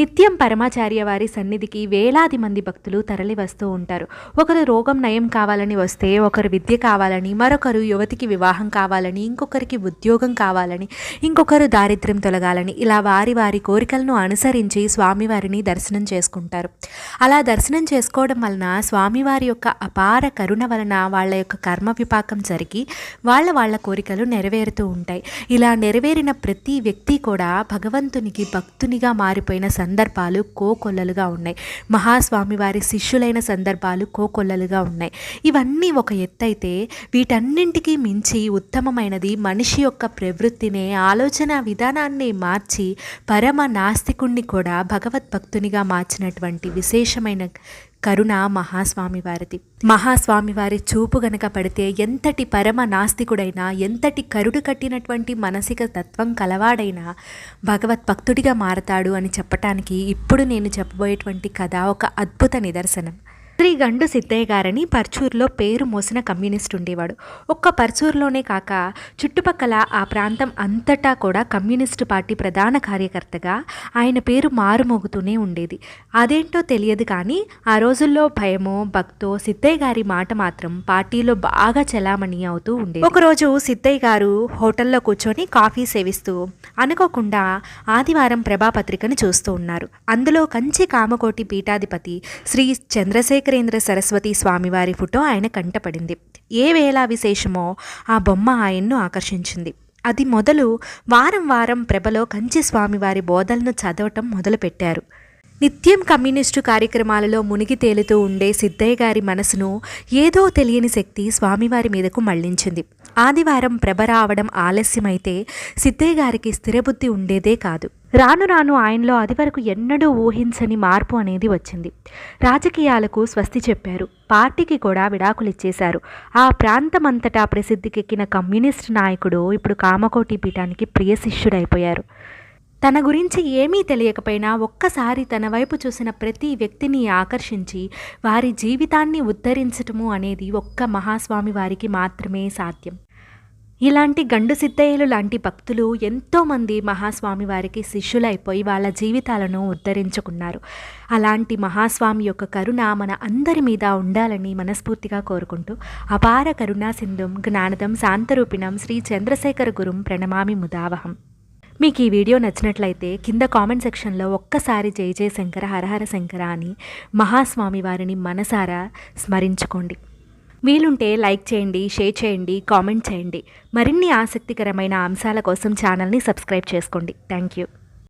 నిత్యం పరమాచార్య వారి సన్నిధికి వేలాది మంది భక్తులు తరలి వస్తూ ఉంటారు. ఒకరు రోగం నయం కావాలని వస్తే, ఒకరు విద్య కావాలని, మరొకరు యువతికి వివాహం కావాలని, ఇంకొకరికి ఉద్యోగం కావాలని, ఇంకొకరు దారిద్ర్యం తొలగాలని, ఇలా వారి వారి కోరికలను అనుసరించి స్వామివారిని దర్శనం చేసుకుంటారు. అలా దర్శనం చేసుకోవడం వలన స్వామివారి యొక్క అపార కరుణ వలన వాళ్ళ యొక్క కర్మ విపాకం జరిగి వాళ్ళ కోరికలు నెరవేరుతూ ఉంటాయి. ఇలా నెరవేరిన ప్రతి వ్యక్తి కూడా భగవంతునికి భక్తునిగా మారిపోయిన సందర్భాలు కోకొల్లలుగా ఉన్నాయి. మహాస్వామి వారి శిష్యులైన సందర్భాలు కోకొల్లలుగా ఉన్నాయి. ఇవన్నీ ఒక ఎత్తైతే, వీటన్నింటికీ మించి ఉత్తమమైనది మనిషి యొక్క ప్రవృత్తినే, ఆలోచన విధానాన్ని మార్చి పరమ నాస్తికుణ్ణి కూడా భగవద్భక్తునిగా మార్చినటువంటి విశేషమైన కరుణ మహాస్వామి వారిది. మహాస్వామి వారి చూపు గనక పడితే ఎంతటి పరమ నాస్తికుడైనా, ఎంతటి కరుడు కట్టినటువంటి మానసిక తత్వం కలవాడైనా భగవద్భక్తుడిగా మారతాడు అని చెప్పటానికి ఇప్పుడు నేను చెప్పబోయేటువంటి కథ ఒక అద్భుత నిదర్శనం. శ్రీ గండు సిద్ధయ్య గారని పర్చూరులో పేరు మోసిన కమ్యూనిస్ట్ ఉండేవాడు. ఒక్క పర్చూరులోనే కాక చుట్టుపక్కల ఆ ప్రాంతం అంతటా కూడా కమ్యూనిస్టు పార్టీ ప్రధాన కార్యకర్తగా ఆయన పేరు మారుమోగుతూనే ఉండేది. అదేంటో తెలియదు కానీ ఆ రోజుల్లో భయమో భక్తో సిద్ధయ్య గారి మాట మాత్రం పార్టీలో బాగా చలామణి అవుతూ ఉండేది. ఒకరోజు సిద్ధయ్య గారు హోటల్లో కూర్చొని కాఫీ సేవిస్తూ అనుకోకుండా ఆదివారం ప్రభాపత్రికను చూస్తూ ఉన్నారు. అందులో కంచి కామకోటి పీఠాధిపతి శ్రీ చంద్రశేఖరేంద్ర సరస్వతి స్వామివారి ఫోటో ఆయన కంటపడింది. ఏ వేళ విశేషమో ఆ బొమ్మ ఆయన్ను ఆకర్షించింది. అది మొదలు వారం వారం ప్రభలో కంచి స్వామివారి బోధలను చదవటం మొదలుపెట్టారు. నిత్యం కమ్యూనిస్టు కార్యక్రమాలలో మునిగి తేలుతూ ఉండే సిద్ధయ్య గారి మనసును ఏదో తెలియని శక్తి స్వామివారి మీదకు మళ్లించింది. ఆదివారం ప్రభ రావడం ఆలస్యమైతే సిద్ధయ్య గారికి స్థిరబుద్ధి ఉండేదే కాదు. రాను రాను ఆయనలో అది వరకు ఎన్నడూ ఊహించని మార్పు అనేది వచ్చింది. రాజకీయాలకు స్వస్తి చెప్పారు. పార్టీకి కూడా విడాకులిచ్చేశారు. ఆ ప్రాంతమంతటా ప్రసిద్ధికెక్కిన కమ్యూనిస్ట్ నాయకుడు ఇప్పుడు కామకోటి పీఠానికి ప్రియ శిష్యుడైపోయారు. తన గురించి ఏమీ తెలియకపోయినా ఒక్కసారి తన వైపు చూసిన ప్రతి వ్యక్తిని ఆకర్షించి వారి జీవితాన్ని ఉద్ధరించటము అనేది ఒక్క మహాస్వామి వారికి మాత్రమే సాధ్యం. ఇలాంటి గండు సిద్ధయ్యలు లాంటి భక్తులు ఎంతోమంది మహాస్వామి వారికి శిష్యులైపోయి వాళ్ళ జీవితాలను ఉద్ధరించుకున్నారు. అలాంటి మహాస్వామి యొక్క కరుణ మన అందరి మీద ఉండాలని మనస్ఫూర్తిగా కోరుకుంటూ అపార కరుణా సింధుం జ్ఞానదం శాంతరూపిణం శ్రీ చంద్రశేఖర గురుం ప్రణమామి ముదావహం. మీకు ఈ వీడియో నచ్చినట్లయితే కింద కామెంట్ సెక్షన్లో ఒక్కసారి జై జయ శంకర హరహర శంకర అని మహాస్వామి వారిని మనసారా స్మరించుకోండి. వీలుంటే లైక్ చేయండి, షేర్ చేయండి, కామెంట్ చేయండి. మరిన్ని ఆసక్తికరమైన అంశాల కోసం ఛానల్ని సబ్స్క్రైబ్ చేసుకోండి. Thank you.